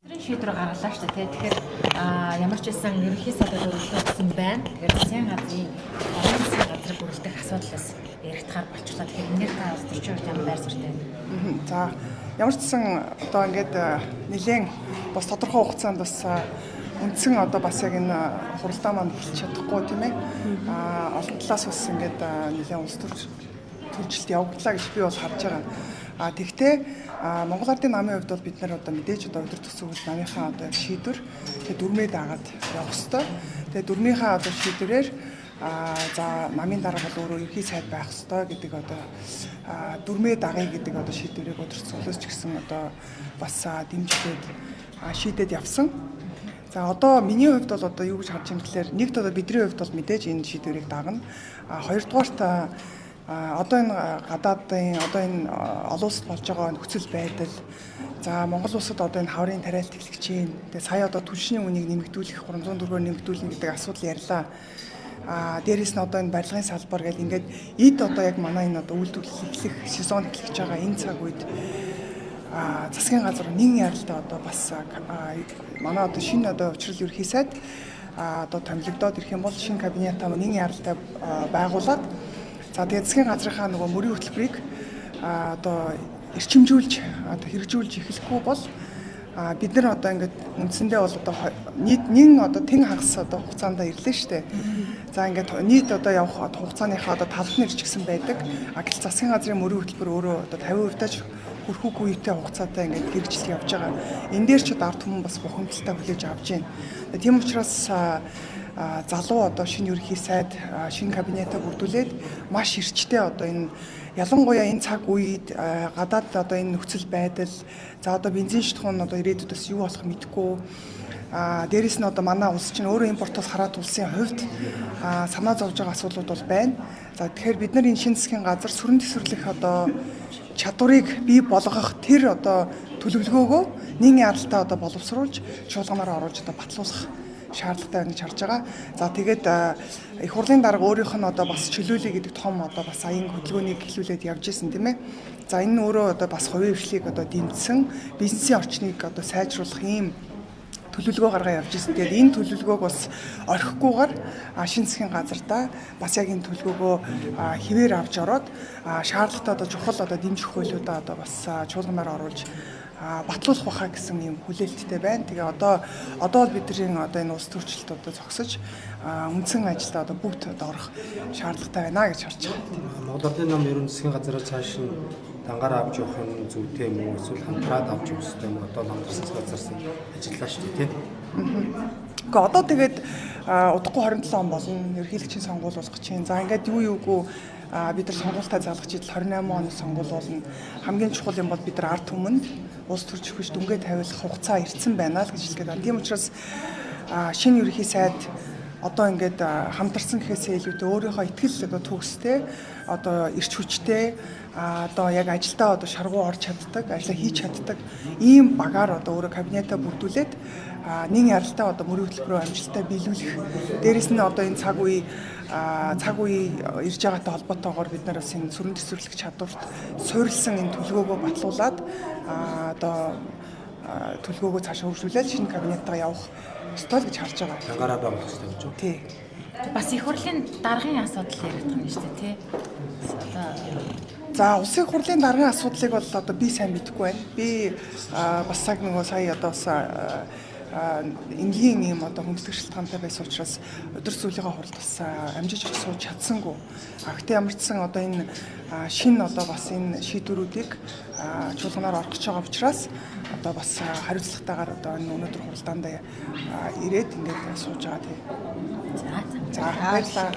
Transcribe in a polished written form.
Шийдвэр гаргалаа шүү дээ. Тэгэхээр ямар ч байсан ерөнхий сайдад өргөлдсөн байна. Тэгэхээр засгийн газрын орон засгийн газрыг өргөлдөх асуудлаас яригдахаар болчихлоо. Тэгэхээр энээр та орчин үед ямар байр суурьтай байна? За ямар ч гэсэн одоо ингээд нэлээд бас тодорхой хугацаанд бас үндсэн одоо бас яг энэ хуралдаа маань эхэлж чадахгүй тийм ээ. Олон талаас бас ингээд нэлээд улс төржилт явагдлаа гэж би бол харж байгаа. Тэгвэл Монгол Ардын намын хувьд бол бид нар одоо мэдээж одоо өдөр төгсгөл намынхаа одоо шийдвэр тэгээ дүрмээ дагаад явах хэрэгтэй. Тэгээ дүрмийнхаа одоо шийдвэрээр за намын дарга бол өөрөө ерхий сайд байх хэрэгтэй гэдэг одоо дүрмээ дагая гэдэг одоо шийдвэрийг өдөр төгсгөлөөс ч гэсэн одоо бас дэмжлээд шийдээд явсан. За одоо миний хувьд бол одоо юу гэж харж юм гэхээр нэгд одоо бидний хувьд бол мэдээж энэ шийдвэрийг дагна. Хоёрдугаарт одоо энэ гадаадын одоо энэ олон улсад болж байгаа нөхцөл байдал за Монгол улсад одоо энэ хаврын тариалт эхлэж байна. Тэгээ сая одоо түлшний үнийг нэмэгдүүлэх 304-оор нэмэгдүүлнэ гэдэг асуудал ярьлаа. Дээрээс нь одоо энэ барилгын салбар гэл ингээд эд одоо яг манай энэ одоо үйлдвэрлэл эхлэх сезон эхлэж байгаа энэ цаг үед засгийн газар нэгэн ярилтаа одоо бас манай одоо шинэ одоо учрал ерхий сайд одоо томилогдоод ирэх юм бол шинэ кабинетаа нэгэн ярилтаа байгуулад за тэгээд засгийн газрынхаа нөгөө мөрийн хөтөлбөрийг одоо эрчимжүүлж одоо хэрэгжүүлж эхлэхгүй бол бид нар одоо ингээд үндсэндээ бол одоо нэн одоо тэн хагас одоо хугацаанд ирлээ шүү дээ. За ингээд нийт одоо явах хугацааныхаа одоо талд нь ирчихсэн байдаг. Гэтэл засгийн газрын мөрийн хөтөлбөр өөрөө одоо 50%-аач хүрхүүгүй үетэй хугацаатай ингээд хэрэгжилт явж байгаа. Энэ дээр ч ард түмэн бас бухимдалтай хүлээж авч байна. Тийм учраас залуу одоо шинэ ерөнхий сайд шинэ кабинетаа бүрдүүлээд маш эрчтэй одоо энэ ялангуяа энэ цаг үед гадаад одоо энэ нөхцөл байдал за одоо бензин шатхуун одоо ирээдүйдээс юу болох мэдэхгүй дээрэс нь одоо манай улс чинь өөрөө импортоос хараад улсын хувьд санаа зовж байгаа асуудлууд бол байна. За тэгэхээр бид нар энэ шинэ засгийн газар сүрэн төсвөрлөх одоо чадварыг бий болгох тэр одоо төлөвлөгөөгөө нэгэн яралтаа одоо боловсруулж чуулганаар оруулж одоо батлуулах шаардлагатай гэж харж байгаа. За тэгээд их хурлын дарга өөрийнх нь одоо бас чөлөөлөе гэдэг том одоо бас аян хөдөлгөөнийг эхлүүлээд явж исэн тийм ээ. За энэ нь өөрөө одоо бас хувийн хвшлийг одоо дэмжсэн бизнесийн орчныг одоо сайжруулах ийм төлөвлөгөө гаргаа явж исэн. Тэгээд энэ төлөвлөгөөг бас орхихгүйгээр шинэ засгийн газартаа бас яг энэ төлөвлөгөөгөө хэвээр авч ороод шаардлагатай одоо чухал одоо дэмжих хуулиудаа одоо бас чуулганаар оруулж батлуулах баха гэсэн юм хүлээлттэй байна. Тэгээ одоо бол бидний одоо энэ улс төрчлөлт одоо зогсож үндсэн ажилдаа одоо бүгд одоо орох шаардлагатай байна гэж харж байгаа. Монгол Ардын нам ерөн засгийн газараа цааш нь дангаар авч явах нь зүйтэй юм уу? Эсвэл хамтраад авч явах хэрэгтэй юм уу? Одоо намдрын засгийн газраас ажиллаа шүү дээ, тийм. Гэхдээ одоо тэгээд удахгүй 27 он болно. Ерөнхийлөгчийн сонгуул болох гэж байна. За ингээд юугүй бид нар сонгуультай залгаж идэл 28 оны сонгуул болно. Хамгийн чухал юм бол бид нар ард түмэнд улс төрч хүч дүнгээ тавиулах хугацаа ирсэн байна л гэж хэлгээд байна. Тийм учраас шинэ ерөнхий сайд одоо ингээд хамтарсан гэхээсээ илүүтэй өөрийнхөө ихтгэл одоо төгстэй одоо эрч хүчтэй одоо яг ажилдаа одоо шаргуу орж чаддаг, ажиллаа хийж чаддаг ийм багаар одоо өөрөө кабинетаа бүрдүүлээд нэг яралтаа одоо мөрийн хөтөлбөрөөр амжилттай биелүүлэх. Дээрээс нь одоо энэ цаг үе ирж байгаатай холбоотойгоор бид нар бас энэ сүрэн төсвөрлөх чадварт суурилсан энэ төлөвлөгөөгөө батлуулаад одоо төлөвлөгөөгөө цаашаа хөгжүүлээд шинэ кабинетаа явах ёстой гэж харж байгаа. Дангараа байгуулах хэрэгтэй гэж байна. Тий. Бас их хурлын даргын асуудал яригдах юм шүү дээ, тий. За улсын хурлын даргын асуудлыг бол одоо би сайн мэдэхгүй байна. Би бас цаг нөгөө сая одоо бас энгийн юм одоо хүндлэх шалтгаантай байсан учраас өдөр сүүлийнхаа хуралд бас амжиж очих сууж чадсангүй. Гэхдээ ямар ч сан одоо энэ шинэ одоо бас энэ шийдвэрүүдийг чуулганаар орох гэж байгаа учраас одоо бас хариуцлагатайгаар одоо энэ өнөөдөр хуралдаандаа ирээд ингээд сууж байгаа тийм. За баярлалаа.